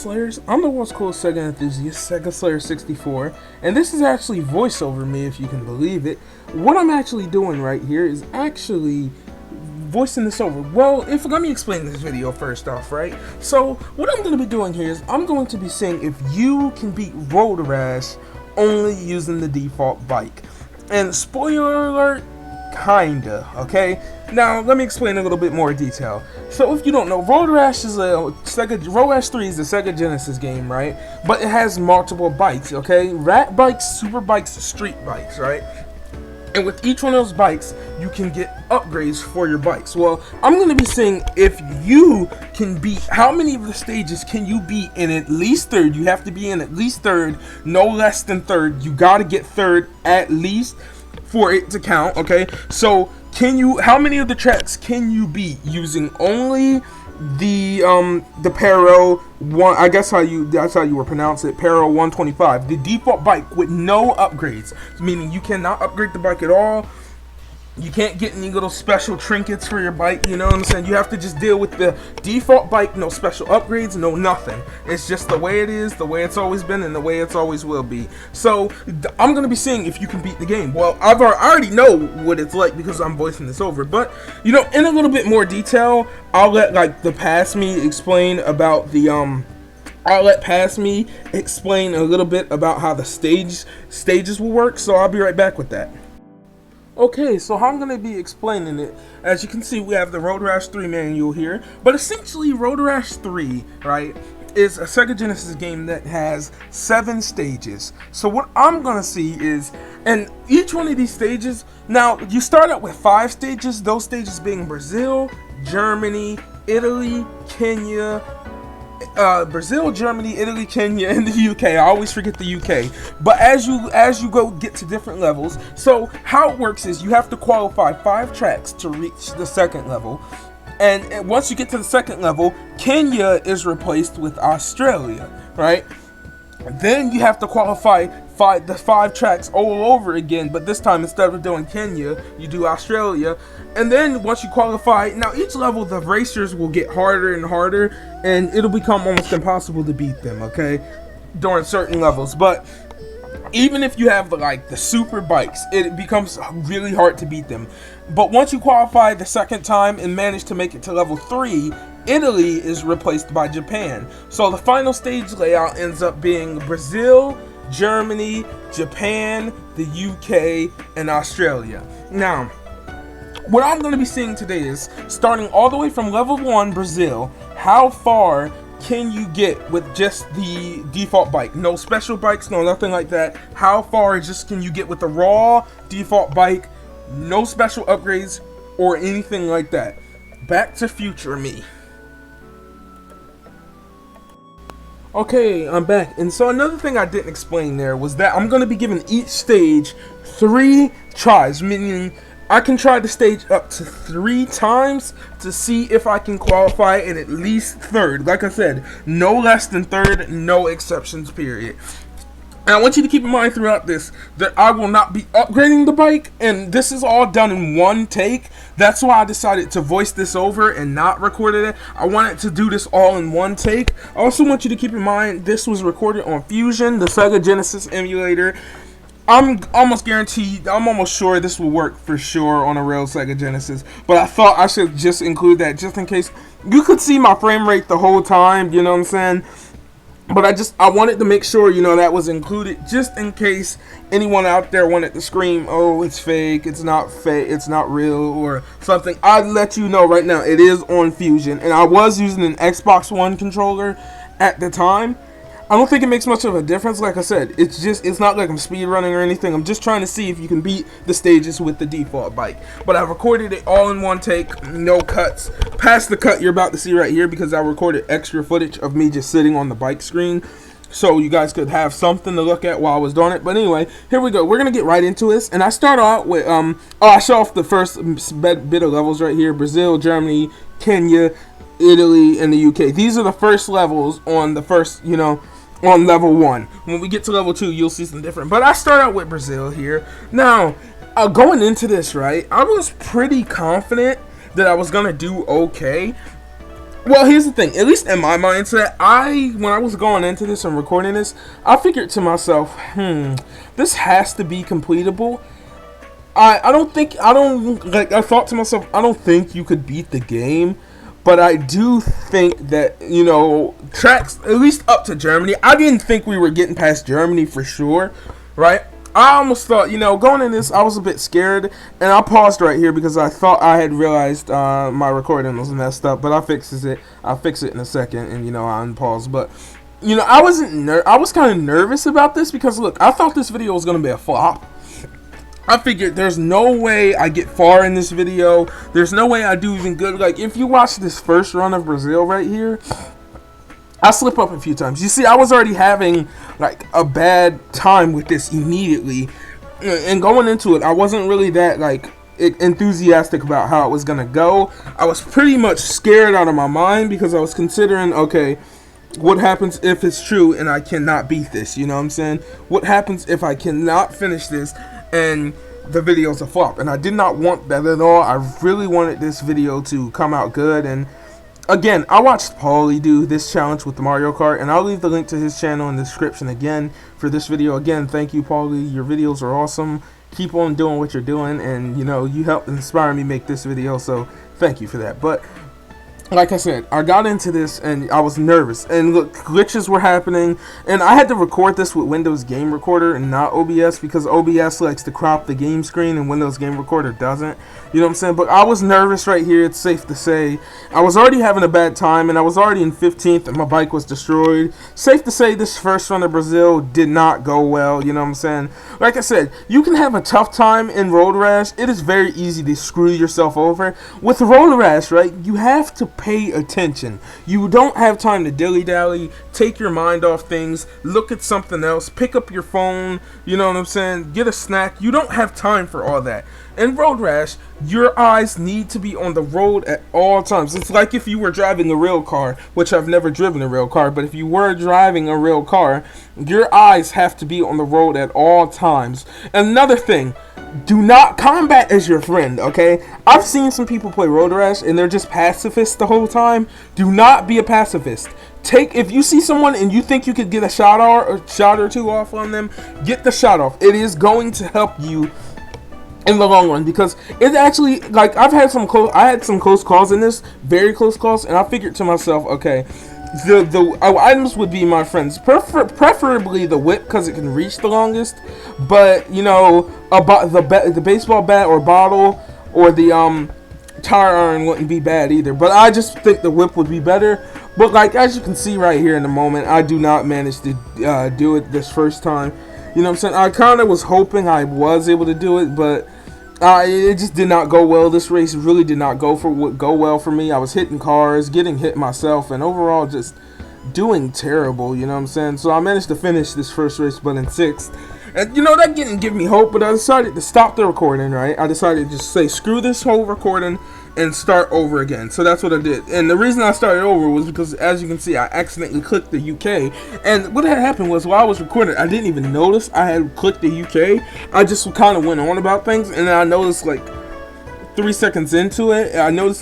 Slayers. I'm the world's coolest Sega enthusiast, Sega Slayer 64, and this is actually voiceover me, if you can believe it. What I'm actually doing right here is actually voicing this over. Well, let me explain this video first off, right? So, what I'm going to be doing here is I'm going to be saying if you can beat Rash only using the default bike. And spoiler alert, kinda, okay? Now, let me explain a little bit more detail. So, if you don't know, Rash is Rash 3 is a Sega Genesis game, right? But it has multiple bikes, okay? Rat bikes, super bikes, street bikes, right? And with each one of those bikes, you can get upgrades for your bikes. Well, I'm going to be saying if you can beat, how many of the stages can you beat in at least third? You have to be in at least third, no less than third. You got to get third at least for it to count, okay? So, how many of the tracks can you beat using only the Pero one? I guess that's how you would pronounce it, Pero 125, the default bike with no upgrades, meaning you cannot upgrade the bike at all. You can't get any little special trinkets for your bike, you know what I'm saying? You have to just deal with the default bike, no special upgrades, no nothing. It's just the way it is, the way it's always been, and the way it's always will be. So, I'm going to be seeing if you can beat the game. Well, I already know what it's like because I'm voicing this over. But, you know, in a little bit more detail, I'll let, the past me explain about the, I'll let past me explain a little bit about how the stages will work. So, I'll be right back with that. Okay, so how I'm going to be explaining it, as you can see, we have the Rash 3 manual here, but essentially Rash 3, right, is a Sega Genesis game that has 7 stages. So what I'm going to see is, and each one of these stages, now you start out with 5 stages, those stages being Brazil, Germany, Italy, Kenya, Germany, Italy, Kenya, and the UK. I always forget the UK. But as you go get to different levels, so how it works is you have to qualify 5 tracks to reach the second level. And once you get to the second level, Kenya is replaced with Australia, right? Then you have to qualify the 5 tracks all over again, but this time instead of doing Kenya, you do Australia. And then once you qualify, now each level the racers will get harder and harder, and it'll become almost impossible to beat them, okay, during certain levels. But even if you have the super bikes, it becomes really hard to beat them. But once you qualify the second time and manage to make it to level 3, Italy is replaced by Japan. So the final stage layout ends up being Brazil, Germany, Japan, the UK, and Australia. Now, what I'm going to be seeing today is, starting all the way from level 1, Brazil, how far can you get with just the default bike? No special bikes, no nothing like that. How far just can you get with the raw default bike? No special upgrades or anything like that. Back to future me. Okay, I'm back. And so another thing I didn't explain there was that I'm going to be giving each stage 3 tries, meaning I can try the stage up to 3 times to see if I can qualify in at least third. Like I said, no less than third, no exceptions, period. And I want you to keep in mind throughout this that I will not be upgrading the bike, and this is all done in one take. That's why I decided to voice this over and not record it. I wanted to do this all in one take. I also want you to keep in mind this was recorded on Fusion, the Sega Genesis emulator. I'm almost sure this will work for sure on a real Sega Genesis, but I thought I should just include that just in case. You could see my frame rate the whole time, you know what I'm saying? But I wanted to make sure, you know, that was included just in case anyone out there wanted to scream, oh, it's fake, it's not real, or something. I'd let you know right now, it is on Fusion, and I was using an Xbox One controller at the time. I don't think it makes much of a difference. Like I said, it's not like I'm speedrunning or anything. I'm just trying to see if you can beat the stages with the default bike. But I recorded it all in one take, no cuts. Past the cut you're about to see right here, because I recorded extra footage of me just sitting on the bike screen, so you guys could have something to look at while I was doing it. But anyway, here we go. We're gonna get right into this, and I start out with I show off the first bit of levels right here: Brazil, Germany, Kenya, Italy, and the UK. These are the first levels on the first, you know, on level 1. When we get to level 2, you'll see some different. But I start out with Brazil here. Now, going into this, right, I was pretty confident that I was going to do okay. Well, here's the thing. At least in my mindset, when I was going into this and recording this, I figured to myself, this has to be completable. I thought to myself, I don't think you could beat the game, but I do think that, tracks, at least up to Germany, I didn't think we were getting past Germany for sure, right? I almost thought, going in this, I was a bit scared, and I paused right here because I thought I had realized my recording was messed up, but I'll fix it in a second, and, I unpause, but, I was kind of nervous about this because, look, I thought this video was going to be a flop. I figured there's no way I get far in this video. There's no way I do even good. Like, if you watch this first run of Brazil right here, I slip up a few times. You see, I was already having, like, a bad time with this immediately. And going into it, I wasn't really that, like, enthusiastic about how it was going to go. I was pretty much scared out of my mind because I was considering, okay, what happens if it's true and I cannot beat this? You know what I'm saying? What happens if I cannot finish this and the video's a flop? And I did not want that at all. I really wanted this video to come out good. And again, I watched Paulie do this challenge with the Mario Kart, and I'll leave the link to his channel in the description again for this video. Again, thank you, Paulie. Your videos are awesome. Keep on doing what you're doing, and you helped inspire me make this video, so thank you for that. But like I said, I got into this and I was nervous, and look, glitches were happening, and I had to record this with Windows Game Recorder and not OBS because OBS likes to crop the game screen and Windows Game Recorder doesn't. You know what I'm saying? But I was nervous right here, it's safe to say. I was already having a bad time, and I was already in 15th, and my bike was destroyed. Safe to say this first run of Brazil did not go well, you know what I'm saying? Like I said, you can have a tough time in Road Rash. It is very easy to screw yourself over. With Road Rash, right, you have to pay attention. You don't have time to dilly-dally, take your mind off things, look at something else, pick up your phone, you know what I'm saying, get a snack. You don't have time for all that. In Road Rash, your eyes need to be on the road at all times. It's like if you were driving a real car, which I've never driven a real car, but if you were driving a real car, your eyes have to be on the road at all times. Another thing, do not combat as your friend, okay? I've seen some people play Road Rash and they're just pacifists the whole time. Do not be a pacifist. If you see someone and you think you could get a shot or two off on them, get the shot off. It is going to help you in the long run, because it actually, like, I had some close calls in this, very close calls, and I figured to myself, okay, the items would be my friends, preferably the whip because it can reach the longest, but the baseball bat or bottle or the tire iron wouldn't be bad either, but I just think the whip would be better. But like, as you can see right here in the moment, I do not manage to do it this first time. You know what I'm saying? I kind of was hoping I was able to do it, but it just did not go well. This race really did not go well for me. I was hitting cars, getting hit myself, and overall just doing terrible, you know what I'm saying? So I managed to finish this first race, but in 6th. And, that didn't give me hope, but I decided to stop the recording, right? I decided to just say, screw this whole recording and start over again. So that's what I did. And the reason I started over was because, as you can see, I accidentally clicked the UK. And what had happened was, while I was recording, I didn't even notice I had clicked the UK. I just kind of went on about things, and then I noticed, like, 3 seconds into it. And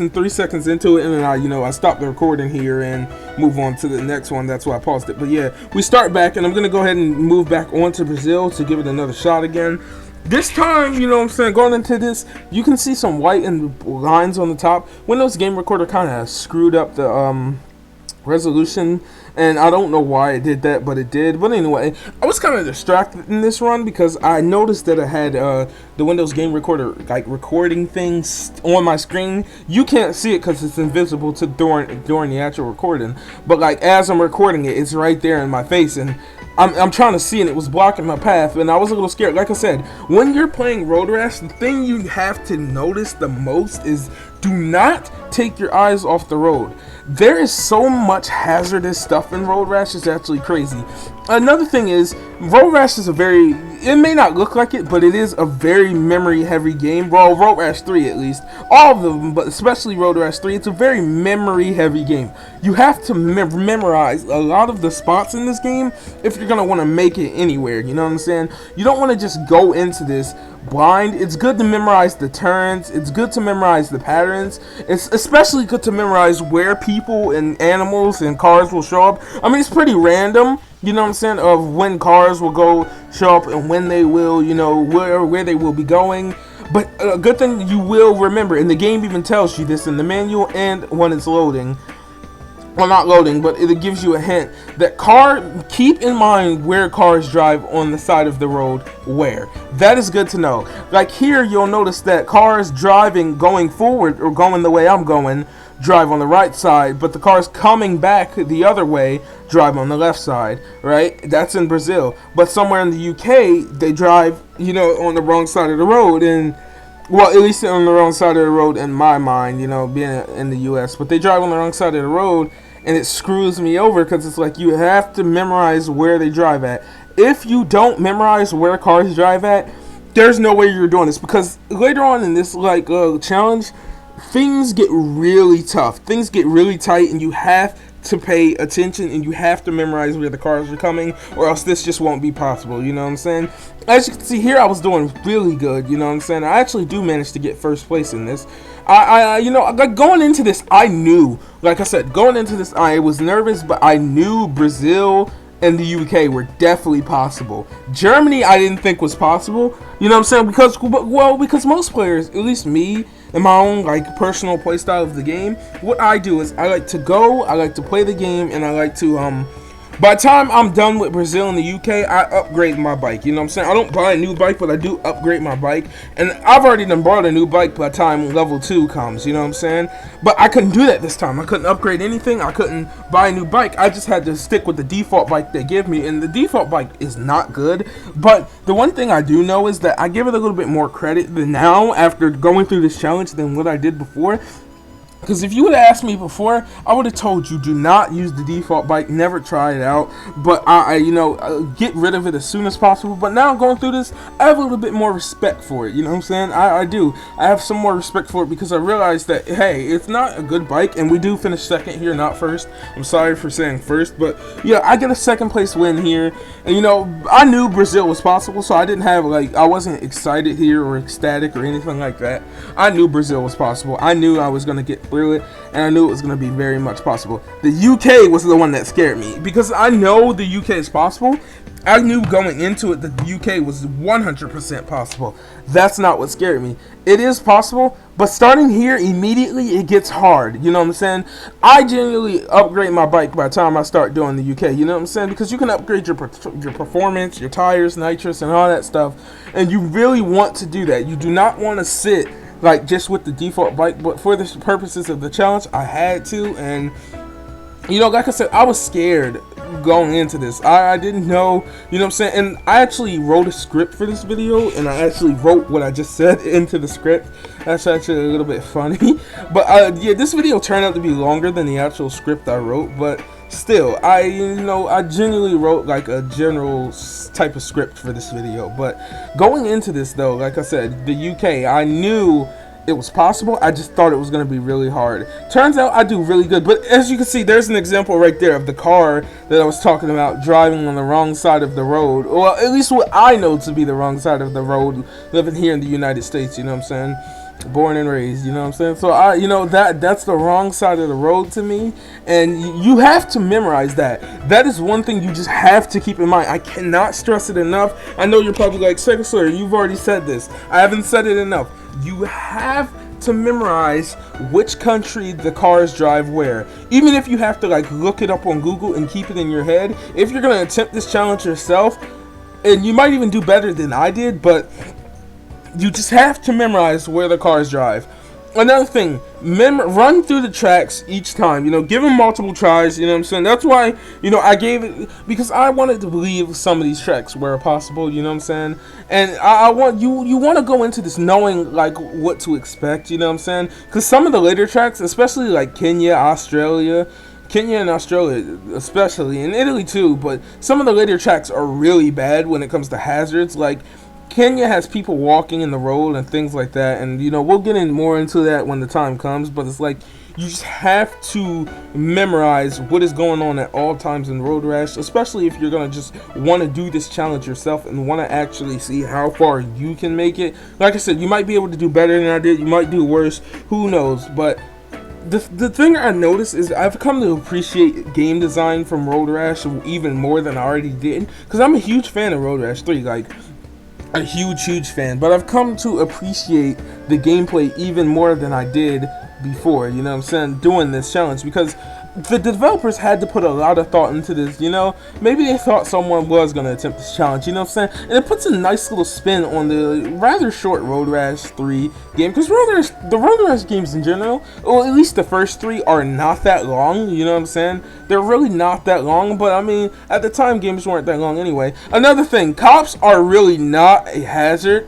then I stopped the recording here and move on to the next one. That's why I paused it. But yeah, we start back, and I'm going to go ahead and move back on to Brazil to give it another shot again. This time, you know what I'm saying, going into this, you can see some white and lines on the top. Windows Game Recorder kind of screwed up the resolution, and I don't know why it did that, but it did. But anyway, I was kind of distracted in this run because I noticed that I had the Windows Game Recorder, like, recording things on my screen. You can't see it because it's invisible to during the actual recording, but like, as I'm recording it, it's right there in my face, and I'm trying to see, and it was blocking my path, and I was a little scared. Like I said, when you're playing Road Rash, the thing you have to notice the most is, do not take your eyes off the road. There is so much hazardous stuff in Road Rash, it's actually crazy. Another thing is, Road Rash is a very, it may not look like it, but it is a very memory heavy game. Well, Road Rash 3 at least. All of them, but especially Road Rash 3, it's a very memory heavy game. You have to memorize a lot of the spots in this game if you're going to want to make it anywhere, you know what I'm saying? You don't want to just go into this blind. It's good to memorize the turns, it's good to memorize the patterns, it's especially good to memorize where people and animals and cars will show up. I mean, it's pretty random, you know what I'm saying, of when cars will go show up and when they will, you know, where they will be going. But a good thing you will remember, and the game even tells you this in the manual and when it's loading. Well, not loading, but it gives you a hint that keep in mind where cars drive on the side of the road where. That is good to know. Like here, you'll notice that cars driving going forward or going the way I'm going drive on the right side, but the cars coming back the other way drive on the left side, right? That's in Brazil. But somewhere in the UK, they drive, you know, on the wrong side of the road, and well, at least on the wrong side of the road in my mind, you know, being in the US. But they drive on the wrong side of the road, and it screws me over because it's like you have to memorize where they drive at. If you don't memorize where cars drive at, there's no way you're doing this, because later on in this challenge, things get really tough. Things get really tight, and you have to pay attention and you have to memorize where the cars are coming, or else this just won't be possible, you know what I'm saying? As you can see here, I was doing really good, you know what I'm saying? I actually do manage to get first place in this. You know, like going into this, I knew, like I said, going into this, I was nervous, but I knew Brazil and the UK were definitely possible. Germany, I didn't think was possible, you know what I'm saying? Because most players, at least me, in my own like personal play style of the game, what I do is I like to play the game, and I like to by the time I'm done with Brazil and the UK, I upgrade my bike, you know what I'm saying? I don't buy a new bike, but I do upgrade my bike, and I've already done bought a new bike by the time level 2 comes, you know what I'm saying? But I couldn't do that this time. I couldn't upgrade anything, I couldn't buy a new bike, I just had to stick with the default bike they give me, and the default bike is not good. But the one thing I do know is that I give it a little bit more credit than now after going through this challenge than what I did before. Because if you would have asked me before, I would have told you, do not use the default bike, never try it out. But get rid of it as soon as possible. But now going through this, I have a little bit more respect for it, you know what I'm saying? I do. I have some more respect for it because I realized that, hey, it's not a good bike, and we do finish second here, not first. I'm sorry for saying first, but yeah, I get a second place win here. And you know, I knew Brazil was possible, so I didn't have, like, I wasn't excited here or ecstatic or anything like that. I knew Brazil was possible. I knew I was going to get through it, and I knew it was going to be very much possible. The UK was the one that scared me, because I know the UK is possible. I knew going into it that the UK was 100% possible. That's not what scared me. It is possible, but starting here immediately, it gets hard, you know what I'm saying? I genuinely upgrade my bike by the time I start doing the UK, you know what I'm saying? Because you can upgrade your performance, your tires, nitrous, and all that stuff, and you really want to do that. You do not want to sit like just with the default bike, but for the purposes of the challenge, I had to. And you know, like I said, I was scared going into this. I didn't know, you know what I'm saying? And I actually wrote a script for this video, and I actually wrote what I just said into the script. That's actually a little bit funny. But yeah, this video turned out to be longer than the actual script I wrote, but still, I genuinely wrote like a general type of script for this video. But going into this though, like I said, the UK, I knew it was possible. I just thought it was going to be really hard. Turns out I do really good. But as you can see, there's an example right there of the car that I was talking about driving on the wrong side of the road. Well, at least what I know to be the wrong side of the road, living here in the United States, you know what I'm saying? Born and raised, you know what I'm saying? So you know, that's the wrong side of the road to me, and you have to memorize that. That is one thing you just have to keep in mind. I cannot stress it enough. I know you're probably like, Sega Slayer, you've already said this. I haven't said it enough. You have to memorize which country the cars drive where. Even if you have to like look it up on Google and keep it in your head. If you're gonna attempt this challenge yourself, and you might even do better than I did, but you just have to memorize where the cars drive. Another thing, run through the tracks each time, you know, give them multiple tries, you know what I'm saying? That's why, you know, I gave it, because I wanted to believe some of these tracks were possible, you know what I'm saying? And I want, you want to go into this knowing, like, what to expect, you know what I'm saying? Because some of the later tracks, especially, like, Kenya, Australia, Kenya and Australia, especially, and Italy too, but some of the later tracks are really bad when it comes to hazards. Like, Kenya has people walking in the road and things like that, and we'll get in more into that when the time comes, but it's like, you just have to memorize what is going on at all times in Road Rash, especially if you're going to just want to do this challenge yourself and want to actually see how far you can make it. Like I said, you might be able to do better than I did, you might do worse, who knows, but the thing I noticed is I've come to appreciate game design from Road Rash even more than I already did, because I'm a huge fan of Road Rash 3, like, a huge fan, but I've come to appreciate the gameplay even more than I did before, you know what I'm saying, doing this challenge, because the developers had to put a lot of thought into this, maybe they thought someone was going to attempt this challenge, you know what I'm saying, and it puts a nice little spin on the rather short Road Rash 3 game, because the Road Rash games in general, or at least the first 3, are not that long, you know what I'm saying, they're really not that long, but I mean, at the time, games weren't that long anyway. Another thing, cops are really not a hazard.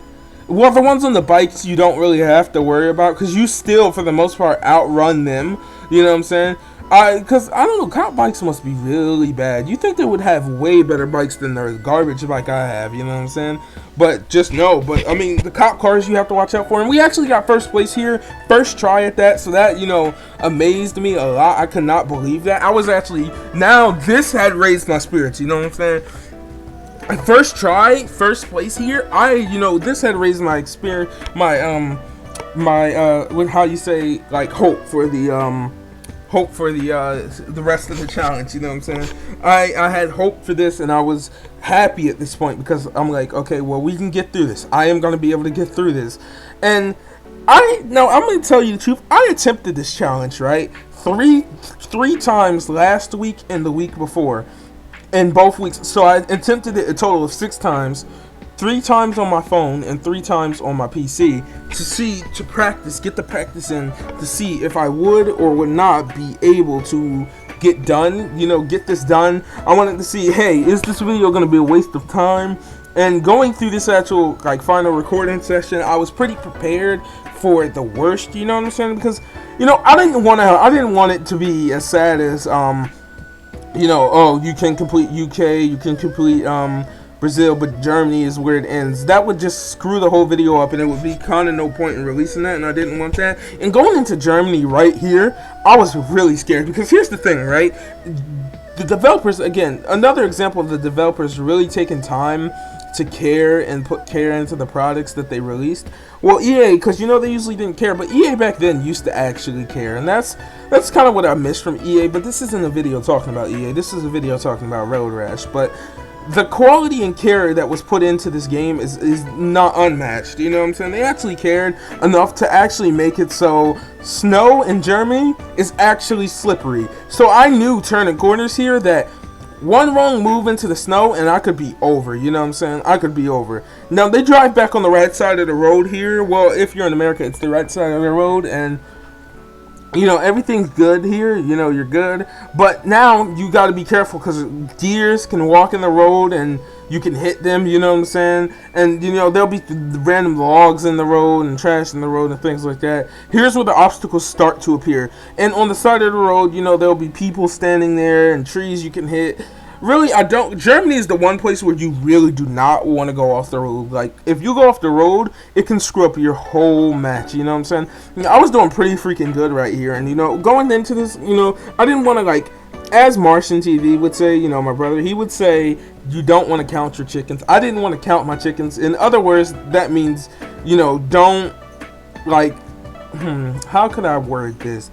Well, the ones on the bikes you don't really have to worry about, because you still, for the most part, outrun them, you know what I'm saying? Because, I don't know, cop bikes must be really bad. You think they would have way better bikes than the garbage bike I have, you know what I'm saying? But just no, but I mean, the cop cars you have to watch out for. And we actually got first place here, first try at that, so that, amazed me a lot. I could not believe that. I was actually, now this had raised my spirits, you know what I'm saying? First try, first place here, this had raised my experience, how you say, like, hope for the rest of the challenge, you know what I'm saying? I had hope for this, and I was happy at this point, because I'm like, okay, well, we can get through this. I am going to be able to get through this. And I'm going to tell you the truth. I attempted this challenge, right? Three times last week and the week before. In both weeks. So I attempted it a total of 6 times. 3 times on my phone and 3 times on my PC to practice, get the practice in, to see if I would or would not be able to get done, get this done. I wanted to see, hey, is this video going to be a waste of time? And going through this actual, like, final recording session, I was pretty prepared for the worst, you know what I'm saying? Because, I didn't want it to be as sad as, oh, you can complete UK, you can complete, Brazil, but Germany is where it ends. That would just screw the whole video up, and it would be kind of no point in releasing that, and I didn't want that. And going into Germany right here, I was really scared, because here's the thing, right? The developers, again, another example of the developers really taking time to care and put care into the products that they released. Well, EA, because they usually didn't care, but EA back then used to actually care, and that's kind of what I missed from EA. But this isn't a video talking about EA, this is a video talking about Road Rash. But the quality and care that was put into this game is not unmatched, you know what I'm saying? They actually cared enough to actually make it so snow in Germany is actually slippery. So I knew turning corners here that one wrong move into the snow and I could be over, you know what I'm saying? I could be over. Now, they drive back on the right side of the road here. Well, if you're in America, it's the right side of the road, and everything's good here, you're good. But now you got to be careful, because deers can walk in the road and you can hit them, you know what I'm saying? And, there'll be random logs in the road and trash in the road and things like that. Here's where the obstacles start to appear. And on the side of the road, there'll be people standing there and trees you can hit. Really, Germany is the one place where you really do not want to go off the road. Like, if you go off the road, it can screw up your whole match, you know what I'm saying? I was doing pretty freaking good right here, and, going into this, I didn't want to, like, as Martian TV would say, my brother, he would say, you don't want to count your chickens. I didn't want to count my chickens. In other words, that means, don't, like, how could I word this?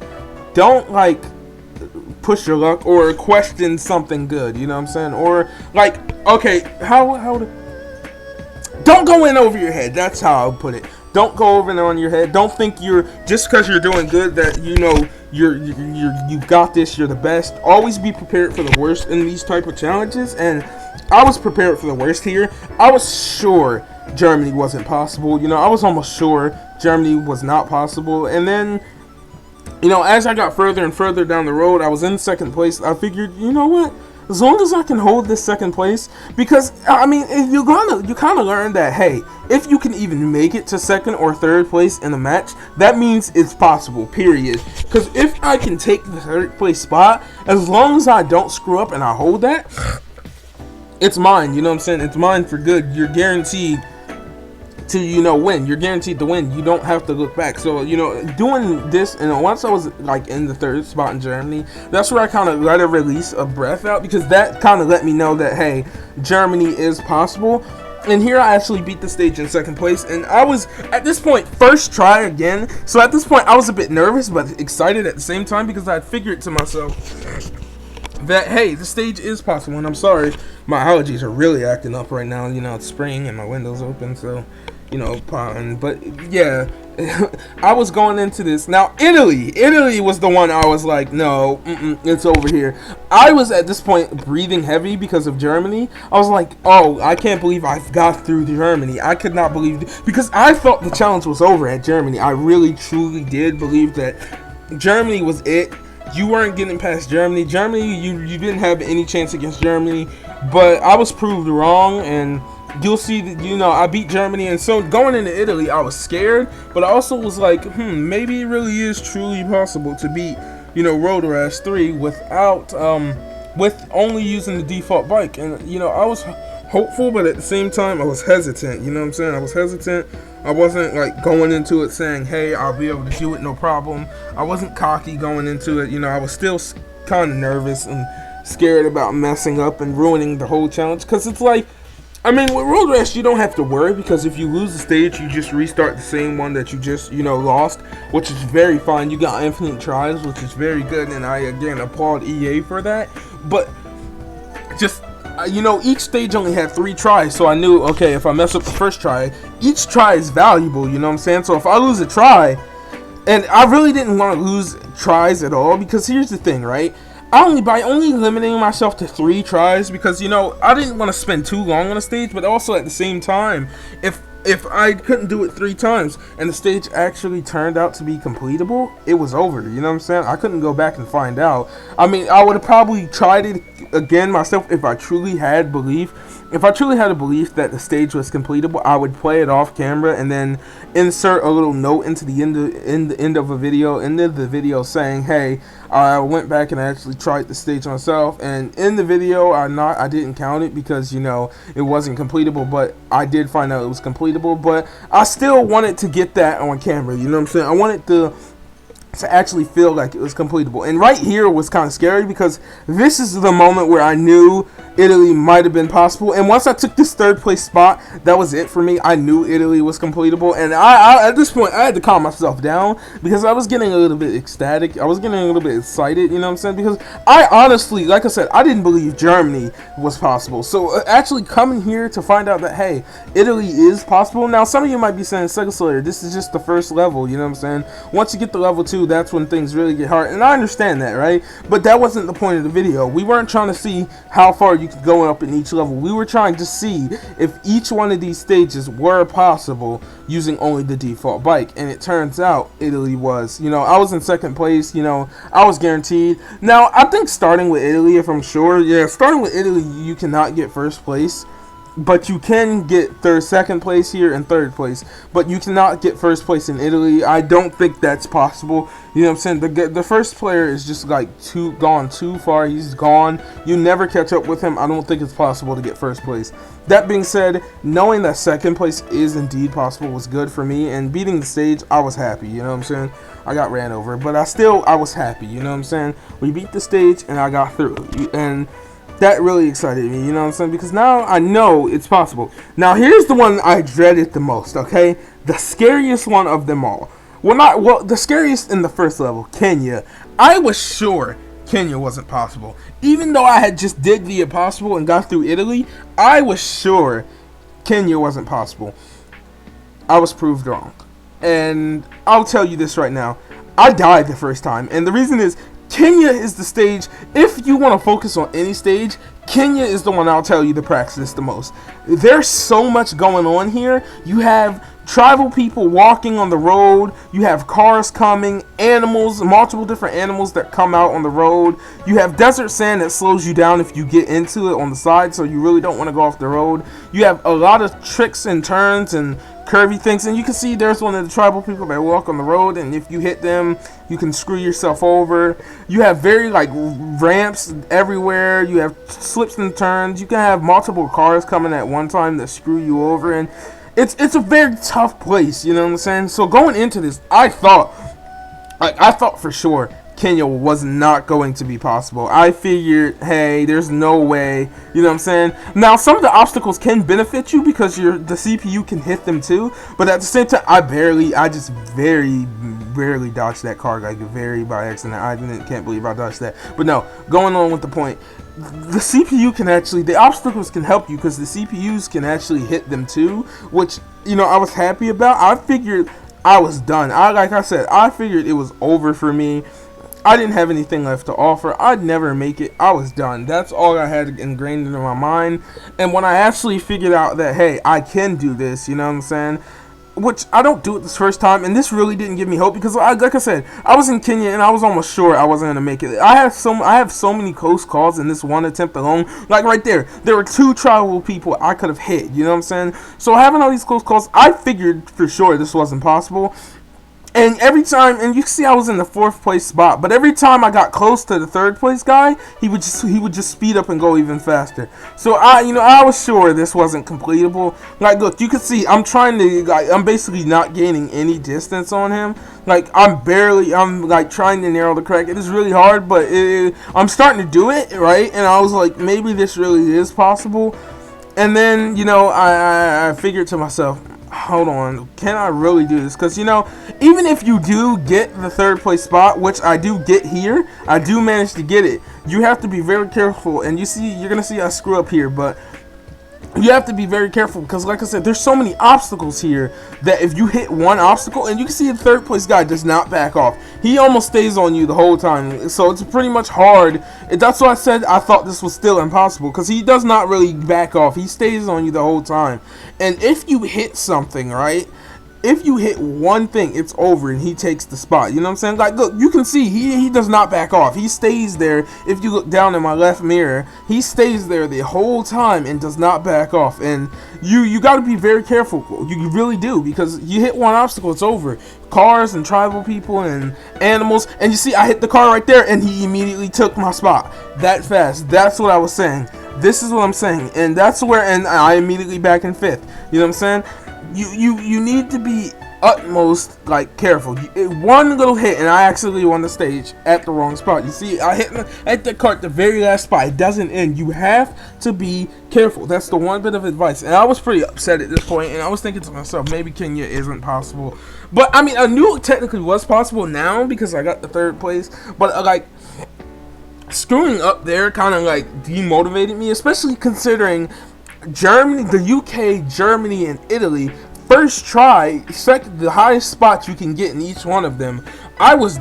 Don't, like, push your luck or question something good, you know what I'm saying? Or, like, okay, don't go in over your head. That's how I'll put it. Don't go over and on your head. Don't think just because you're doing good that you got this, you're the best. Always be prepared for the worst in these type of challenges, and I was prepared for the worst here. I was sure Germany wasn't possible. I was almost sure Germany was not possible, and then as I got further and further down the road, I was in second place. I figured, you know what? as long as I can hold this second place, because I mean, you kind of learn that, hey, if you can even make it to second or third place in a match, that means it's possible, period. Because if I can take the third place spot, as long as I don't screw up and I hold that, it's mine, you know what I'm saying? It's mine for good. You're guaranteed to, you know, win. You're guaranteed to win. You don't have to look back. So, you know, doing this, and once I was like in the third spot in Germany, that's where I kind of let a release a breath out, because that kind of let me know that, hey, Germany is possible. And here I actually beat the stage in second place, and I was, at this point, first try again. So at this point, I was a bit nervous but excited at the same time, because I had figured to myself that, hey, the stage is possible. And I'm sorry, my allergies are really acting up right now. You know, it's spring and my window's open, so, you know, pollen. But yeah, I was going into this. Now, Italy was the one I was like, no, it's over here. I was at this point breathing heavy because of Germany. I was like, oh, I can't believe I've got through Germany. I could not believe it, because I thought the challenge was over at Germany. I really, truly did believe that Germany was it. You weren't getting past Germany. You didn't have any chance against Germany, but I was proved wrong, and you'll see that, you know, I beat Germany. And so going into Italy, I was scared, but I also was like, maybe it really is truly possible to beat, you know, Rash 3 without, with only using the default bike. And, you know, I was hopeful, but at the same time, I was hesitant. You know what I'm saying? I was hesitant. I wasn't like going into it saying, hey, I'll be able to do it, no problem. I wasn't cocky going into it. You know, I was still kind of nervous and scared about messing up and ruining the whole challenge. Because it's like, I mean, with Road Rash, you don't have to worry, because if you lose the stage, you just restart the same one that you just, you know, lost, which is very fine. You got infinite tries, which is very good, and I, again, applaud EA for that. But just, you know, each stage only had 3 tries, so I knew, okay, if I mess up the first try, each try is valuable, you know what I'm saying? So if I lose a try, and I really didn't want to lose tries at all, because here's the thing, right? By only limiting myself to 3 tries, because, you know, I didn't want to spend too long on a stage, but also at the same time, if I couldn't do it 3 times and the stage actually turned out to be completable, it was over, you know what I'm saying? I couldn't go back and find out. I mean, I would have probably tried it again myself if I truly had belief. If I truly had a belief that the stage was completable, I would play it off camera and then insert a little note into the end of the video saying, hey, I went back and I actually tried the stage myself, and in the video I didn't count it because, you know, it wasn't completable, but I did find out it was completable. But I still wanted to get that on camera, you know what I'm saying? I wanted to actually feel like it was completable. And right here was kind of scary, because this is the moment where I knew Italy might have been possible. And once I took this third place spot, that was it for me. I knew Italy was completable, and I at this point I had to calm myself down, because I was getting a little bit ecstatic. I was getting a little bit excited, you know what I'm saying? Because I honestly, like I said, I didn't believe Germany was possible. So actually coming here to find out that, hey, Italy is possible. Now some of you might be saying, Sega Slayer, this is just the first level, you know what I'm saying? Once you get to level 2, that's when things really get hard, and I understand that, right? But that wasn't the point of the video. We weren't trying to see how far you could go up in each level. We were trying to see if each one of these stages were possible using only the default bike, and it turns out Italy was. You know, I was in second place, you know, I was guaranteed. Now, I think starting with Italy, if I'm sure, yeah, starting with Italy, you cannot get first place. But you can get second place here and third place. But you cannot get first place in Italy. I don't think that's possible. You know what I'm saying? The first player is just like gone too far. He's gone. You never catch up with him. I don't think it's possible to get first place. That being said, knowing that second place is indeed possible was good for me. And beating the stage, I was happy. You know what I'm saying? I got ran over. But I was happy. You know what I'm saying? We beat the stage and I got through. And that really excited me, you know what I'm saying? Because now I know it's possible. Now here's the one I dreaded the most, okay? The scariest one of them all. Well, the scariest in the first level, Kenya. I was sure Kenya wasn't possible. Even though I had just did the impossible and got through Italy, I was sure Kenya wasn't possible. I was proved wrong. And I'll tell you this right now. I died the first time. And the reason is, Kenya is the stage. If you want to focus on any stage, Kenya is the one I'll tell you to practice the most. There's so much going on here. You have tribal people walking on the road. You have cars coming, animals, multiple different animals that come out on the road. You have desert sand that slows you down if you get into it on the side, so you really don't want to go off the road. You have a lot of tricks and turns and curvy things, and you can see there's one of the tribal people that walk on the road, and if you hit them, you can screw yourself over. You have very like ramps everywhere. You have slips and turns. You can have multiple cars coming at one time that screw you over, and it's a very tough place, you know what I'm saying? So going into this, I thought for sure Kenya was not going to be possible. I figured, hey, there's no way, you know what I'm saying? Now, some of the obstacles can benefit you because the CPU can hit them too, but at the same time, I just very rarely dodged that car, like very by accident. Can't believe I dodged that. But no, going on with the point, the CPU can actually, the obstacles can help you because the CPUs can actually hit them too, which, you know, I was happy about. I figured I was done. Like I said, I figured it was over for me. I didn't have anything left to offer. I'd never make it. I was done. That's all I had ingrained into my mind. And when I actually figured out that, hey, I can do this, you know what I'm saying? Which I don't do it this first time, and this really didn't give me hope because, like I said, I was in Kenya and I was almost sure I wasn't gonna make it. I have so many close calls in this one attempt alone. Like right there were 2 tribal people I could have hit. You know what I'm saying? So having all these close calls, I figured for sure this wasn't possible. And every time, and you can see I was in the 4th place spot, but every time I got close to the 3rd place guy, he would just speed up and go even faster. So I was sure this wasn't completable. Like, look, you can see I'm basically not gaining any distance on him. Like, I'm like trying to narrow the crack. It is really hard, but I'm starting to do it, right? And I was like, maybe this really is possible. And then, you know, I figured to myself, hold on, can I really do this? Because, you know, even if you do get the 3rd place spot, which I do get here, I do manage to get it, you have to be very careful. And you're gonna see I screw up here, but you have to be very careful because, like I said, there's so many obstacles here that if you hit one obstacle, and you can see the 3rd place guy does not back off. He almost stays on you the whole time. So it's pretty much hard. That's why I said I thought this was still impossible, because he does not really back off. He stays on you the whole time. And if you hit something, right? If you hit one thing, it's over and he takes the spot. You know what I'm saying? Like, look, you can see he does not back off. He stays there. If you look down in my left mirror, he stays there the whole time and does not back off. And you got to be very careful. You really do, because you hit one obstacle, it's over. Cars and tribal people and animals. And you see, I hit the car right there and he immediately took my spot that fast. That's what I was saying. This is what I'm saying. And that's where, and I immediately back in 5th. You know what I'm saying? You need to be utmost like careful. One little hit and I actually won the stage at the wrong spot. You see, I hit the cart the very last spot. It doesn't end. You have to be careful. That's the one bit of advice. And I was pretty upset at this point, and I was thinking to myself, maybe Kenya isn't possible. But I mean, I knew it technically was possible now because I got the 3rd place. But like, screwing up there kind of like demotivated me, especially considering Germany, the UK, Germany, and Italy, first try, the highest spots you can get in each one of them. I was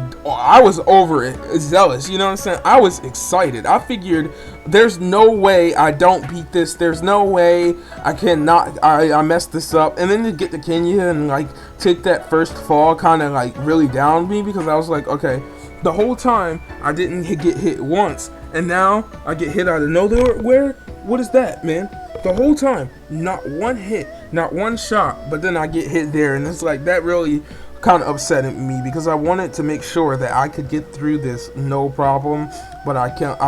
over it, zealous, you know what I'm saying? I was excited. I figured there's no way I don't beat this. There's no way I messed this up. And then to get to Kenya and like take that first fall kind of like really downed me, because I was like, okay, the whole time I didn't get hit once, and now I get hit out of nowhere. What is that, man? The whole time, not one hit, not one shot, but then I get hit there, and it's like, that really kind of upset me, because I wanted to make sure that I could get through this no problem, but I can't,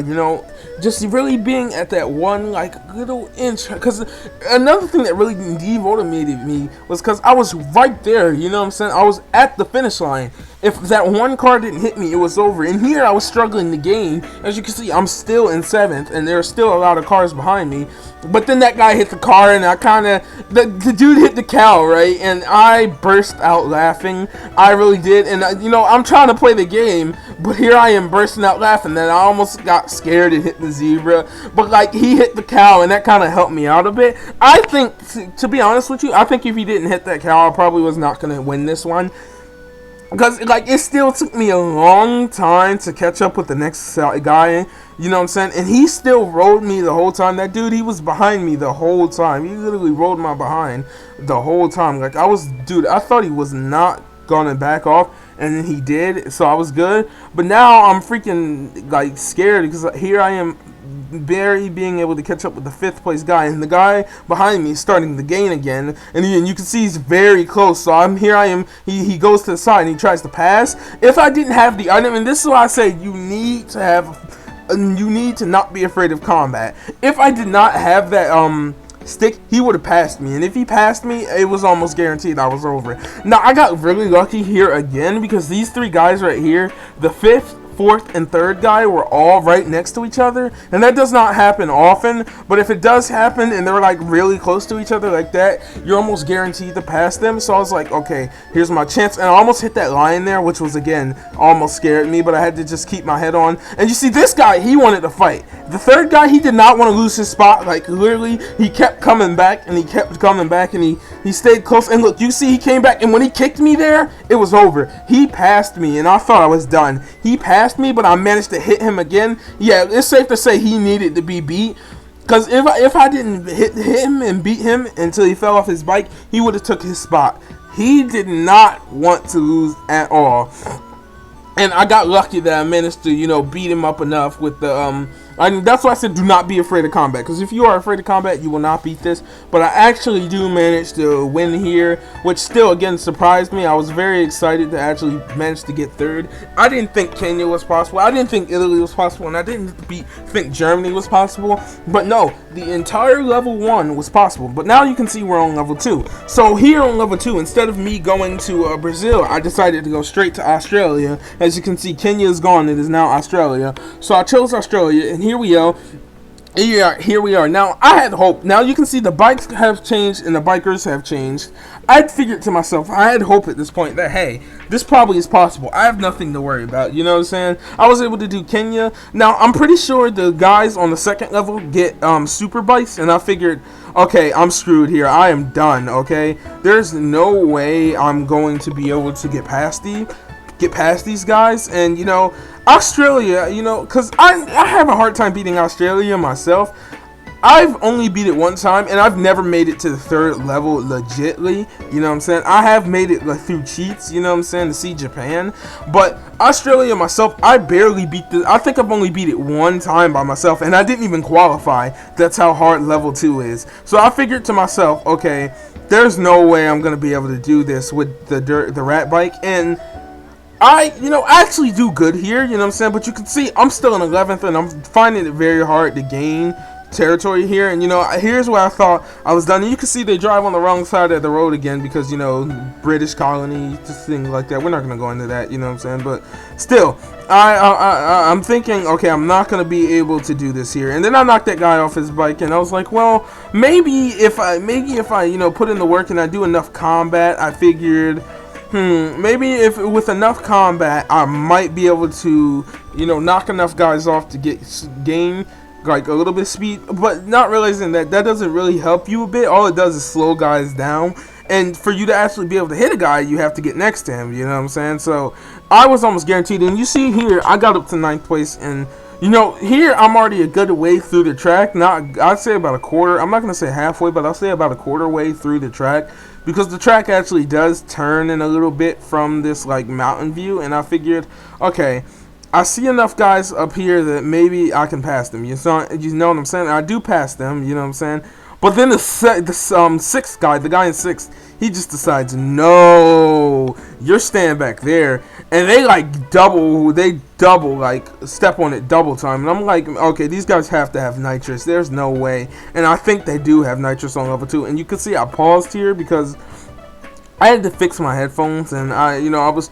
you know, just really being at that one, like, little inch, because another thing that really demotivated me was because I was right there, you know what I'm saying? I was at the finish line. If that one car didn't hit me, it was over. And here I was struggling to gain. As you can see, I'm still in 7th, and there are still a lot of cars behind me. But then that guy hit the car, and I kind of, the dude hit the cow, right? And I burst out laughing. I really did. And, you know, I'm trying to play the game, but here I am bursting out laughing. Then I almost got scared and hit the zebra. But, like, he hit the cow, and that kind of helped me out a bit. I think, to be honest with you, I think if he didn't hit that cow, I probably was not going to win this one. because like it still took me a long time to catch up with the next guy. You know what I'm saying? And he still rode me the whole time. That dude, he was behind me the whole time. He literally rode my behind the whole time. Like dude, I thought he was not gonna back off, and then he did, so I was good. But now I'm freaking like scared, because here I am barely being able to catch up with the 5th place guy, and the guy behind me is starting to gain again, and you can see he's very close. So I am, he goes to the side and he tries to pass. If I didn't have the item, and this is why I say you need to not be afraid of combat. If I did not have that stick, he would have passed me, and if he passed me, it was almost guaranteed I was over. Now I got really lucky here again, because these 3 guys right here, the 5th, 4th, and 3rd guy, were all right next to each other, and that does not happen often. But if it does happen and they're like really close to each other like that, you're almost guaranteed to pass them. So I was like, okay, here's my chance, and I almost hit that line there, which was again almost scared me, but I had to just keep my head on. And you see, this guy, he wanted to fight. The 3rd guy, he did not want to lose his spot. Like literally, he kept coming back and he kept coming back, and he stayed close. And look, you see, he came back, and when he kicked me there, it was over. He passed me, and I thought I was done. He passed me, but I managed to hit him again. Yeah, it's safe to say he needed to be beat, because if I didn't hit him and beat him until he fell off his bike, he would have took his spot. He did not want to lose at all, and I got lucky that I managed to beat him up enough with the that's why I said do not be afraid of combat, because if you are afraid of combat, you will not beat this. But I actually do manage to win here, which still again surprised me. I was very excited to actually manage to get 3rd. I didn't think Kenya was possible, I didn't think Italy was possible, and I didn't think Germany was possible. But no, the entire level 1 was possible. But now you can see we're on level 2. So here on level 2, instead of me going to Brazil, I decided to go straight to Australia. As you can see, Kenya is gone, it is now Australia. So I chose Australia, and here we go. Here we are. Now, I had hope. Now, you can see the bikes have changed and the bikers have changed. I'd figured to myself, I had hope at this point that, hey, this probably is possible. I have nothing to worry about. You know what I'm saying? I was able to do Kenya. Now, I'm pretty sure the guys on the 2nd level get super bikes, and I figured, okay, I'm screwed here. I am done, okay? There's no way I'm going to be able to get past these guys. And Australia, because I have a hard time beating Australia myself. I've only beat it one time, and I've never made it to the 3rd level legitly. You know what I'm saying? I have made it through cheats, you know what I'm saying, to see Japan. But Australia myself, I barely beat this. I think I've only beat it one time by myself, and I didn't even qualify. That's how hard level 2 is. So I figured to myself, okay, there's no way I'm going to be able to do this with the rat bike. And I actually do good here, you know what I'm saying? But you can see I'm still in 11th, and I'm finding it very hard to gain territory here. And here's where I thought I was done. And you can see they drive on the wrong side of the road again, because British colony, just things like that. We're not gonna go into that, you know what I'm saying? But still, I'm thinking, okay, I'm not gonna be able to do this here. And then I knocked that guy off his bike, and I was like, well, maybe if I put in the work and I do enough combat, I figured, maybe if with enough combat, I might be able to, knock enough guys off to gain like a little bit of speed, but not realizing that doesn't really help you a bit. All it does is slow guys down, and for you to actually be able to hit a guy, you have to get next to him, you know what I'm saying? So I was almost guaranteed. And you see here, I got up to 9th place, and here I'm already a good way through the track. I'd say about a quarter. I'm not gonna say halfway, but I'll say about a quarter way through the track, because the track actually does turn in a little bit from this like mountain view. And I figured, okay, I see enough guys up here that maybe I can pass them. You know what I'm saying? I do pass them, you know what I'm saying? But then the 6th guy, the guy in 6th, he just decides, no, you're staying back there. And they double, like step on it double time. And I'm like, okay, these guys have to have nitrous. There's no way. And I think they do have nitrous on level 2. And you can see I paused here because I had to fix my headphones, and my audio was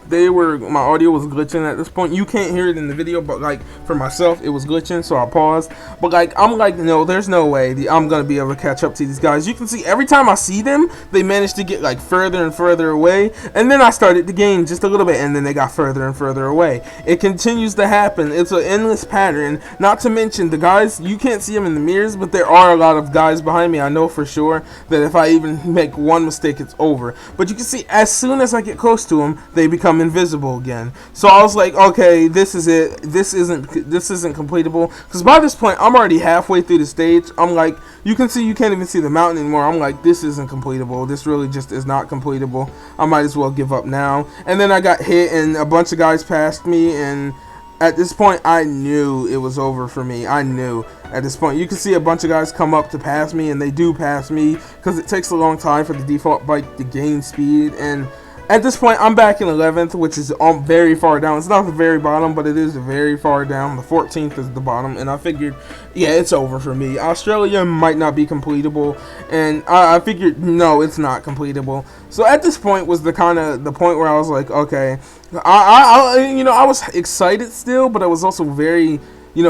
glitching at this point. You can't hear it in the video, but like for myself, it was glitching, so I paused. But I'm like, no, there's no way I'm gonna be able to catch up to these guys. You can see every time I see them, they manage to get like further and further away, and then I started to gain just a little bit, and then they got further and further away. It continues to happen. It's an endless pattern. Not to mention the guys, you can't see them in the mirrors, but there are a lot of guys behind me. I know for sure that if I even make one mistake, it's over. But you can see as soon as I get close to them, they become invisible again. So I was like, okay, this is it. This isn't completable, because by this point I'm already halfway through the stage. I'm like, you can see, you can't even see the mountain anymore. I'm like, this isn't completable. This really just is not completable. I might as well give up now. And then I got hit, and a bunch of guys passed me, and at this point, I knew it was over for me. I knew at this point. You can see a bunch of guys come up to pass me, and they do pass me because it takes a long time for the default bike to gain speed. And at this point, I'm back in 11th, which is very far down. It's not the very bottom, but it is very far down. The 14th is the bottom, and I figured, yeah, it's over for me. Australia might not be completable, and I figured, no, it's not completable. So at this point was the point where I was like, okay, I was excited still, but I was also very,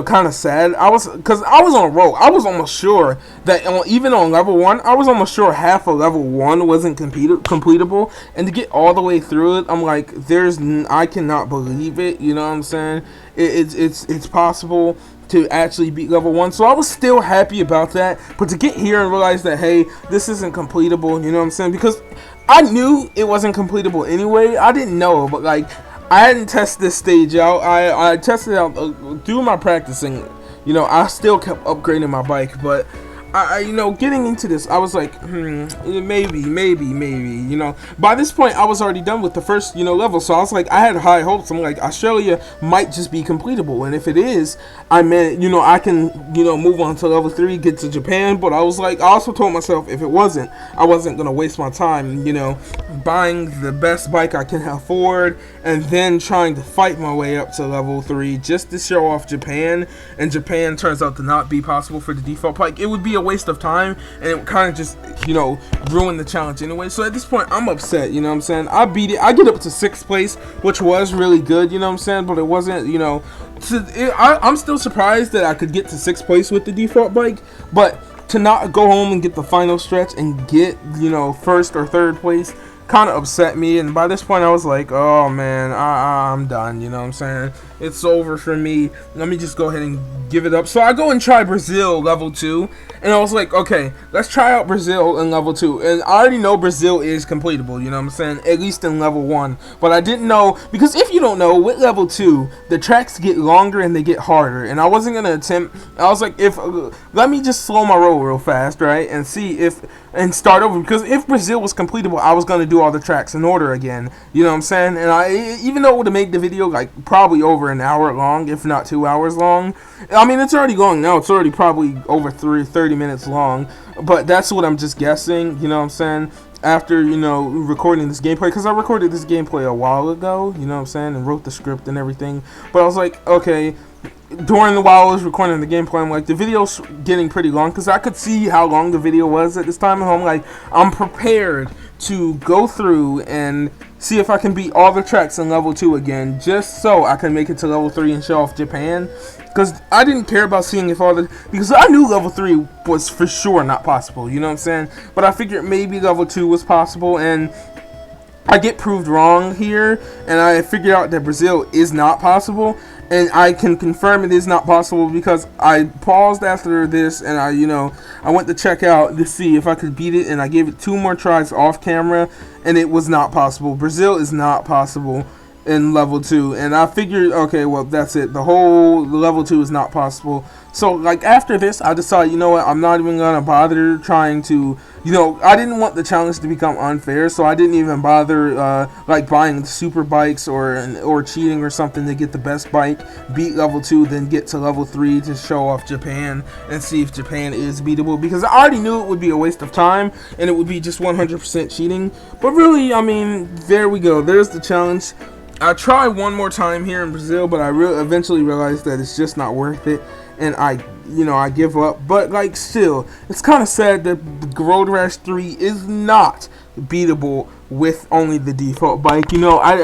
kind of sad. Because I was on a roll. I was almost sure that even on level 1, I was almost sure half of level 1 wasn't completable. And to get all the way through it, I'm like, I cannot believe it. You know what I'm saying? It's possible to actually beat level 1. So I was still happy about that. But to get here and realize that, hey, this isn't completable, you know what I'm saying? Because I knew it wasn't completable anyway. I didn't know, but like, I hadn't tested this stage out. I tested it out through my practicing. I still kept upgrading my bike, but getting into this, I was like, maybe. By this point, I was already done with the first, level, so I was like, I had high hopes. I'm like, Australia might just be completable, and if it is, I can, move on to level 3, get to Japan. But I was like, I also told myself, if it wasn't, I wasn't gonna waste my time, buying the best bike I can afford, and then trying to fight my way up to level 3 just to show off Japan. And Japan turns out to not be possible for the default bike. It would be a waste of time, and it would kind of just ruin the challenge anyway. So at this point, I'm upset. I'm saying, I beat it. I get up to 6th place, which was really good, I'm saying, but it wasn't, I'm still surprised that I could get to 6th place with the default bike, but to not go home and get the final stretch and get 1st or 3rd place kind of upset me. And by this point, I was like, oh man, I'm done. What I'm saying? It's over for me. Let me just go ahead and give it up. So I go and try Brazil level 2, and I was like, okay, let's try out Brazil in level 2. And I already know Brazil is completable, what I'm saying, at least in level 1. But I didn't know, because if you don't know, with level 2, the tracks get longer and they get harder. And I wasn't gonna attempt. I was like, let me just slow my roll real fast, right, and see and start over, because if Brazil was completable, I was gonna do all the tracks in order again. What I'm saying? And even though it would have made the video like probably over an hour long, if not 2 hours long. I mean, it's already going now. It's already probably over 30 minutes long. But that's what I'm just guessing. What I'm saying? After recording this gameplay, because I recorded this gameplay a while ago. What I'm saying, and wrote the script and everything. But I was like, okay. While I was recording the gameplay, I'm like, the video's getting pretty long, because I could see how long the video was at this time, and I'm like, I'm prepared to go through and see if I can beat all the tracks in level 2 again, just so I can make it to level 3 and show off Japan. Because I didn't care about seeing if because I knew level 3 was for sure not possible, what I'm saying? But I figured maybe level 2 was possible, and I get proved wrong here, and I figured out that Brazil is not possible, and I can confirm it is not possible because I paused after this, and I went to check out to see if I could beat it, and I gave it 2 more tries off camera, and it was not possible. Brazil is not possible in level 2, and I figured, okay, well, that's it. The whole level 2 is not possible. So, like, after this, I decided, what, I'm not even gonna bother trying to, I didn't want the challenge to become unfair, so I didn't even bother, like, buying super bikes or cheating or something to get the best bike, beat level 2, then get to level 3 to show off Japan and see if Japan is beatable, because I already knew it would be a waste of time, and it would be just 100% cheating. But really, I mean, there we go. There's the challenge. I tried one more time here in Brazil, but I eventually realized that it's just not worth it, and I give up. But like, still, it's kind of sad that Road Rash 3 is not beatable with only the default bike.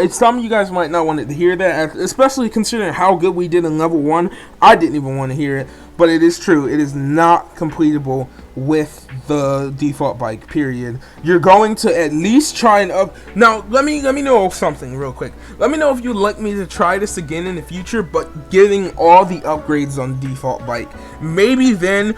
Some of you guys might not want to hear that, especially considering how good we did in level 1. I didn't even want to hear it, but it is true. It is not completable with the default bike, period. You're going to at least try and up. Now, let me know something real quick. Let me know if you'd like me to try this again in the future, but getting all the upgrades on the default bike. Maybe then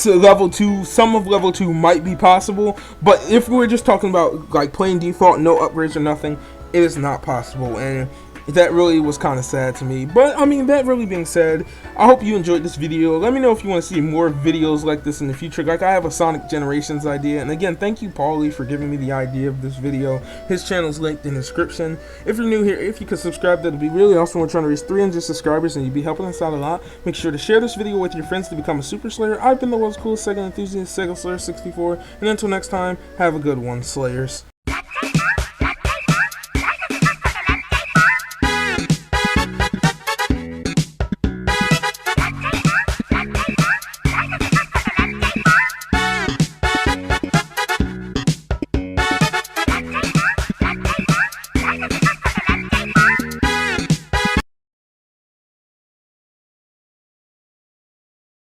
level 2, some of level 2 might be possible, but if we're just talking about like plain default, no upgrades or nothing, it is not possible, and that really was kind of sad to me. But I mean, that really being said, I hope you enjoyed this video. Let me know if you want to see more videos like this in the future. Like, I have a Sonic Generations idea, and again, thank you Paulie for giving me the idea of this video. His channel is linked in the description. If you're new here, if you could subscribe, that'd be really awesome. We're trying to reach 300 subscribers, and you'd be helping us out a lot. Make sure to share this video with your friends to become a Super Slayer. I've been the world's coolest Sega enthusiast, Sega Slayer 64, and until next time, have a good one, Slayers.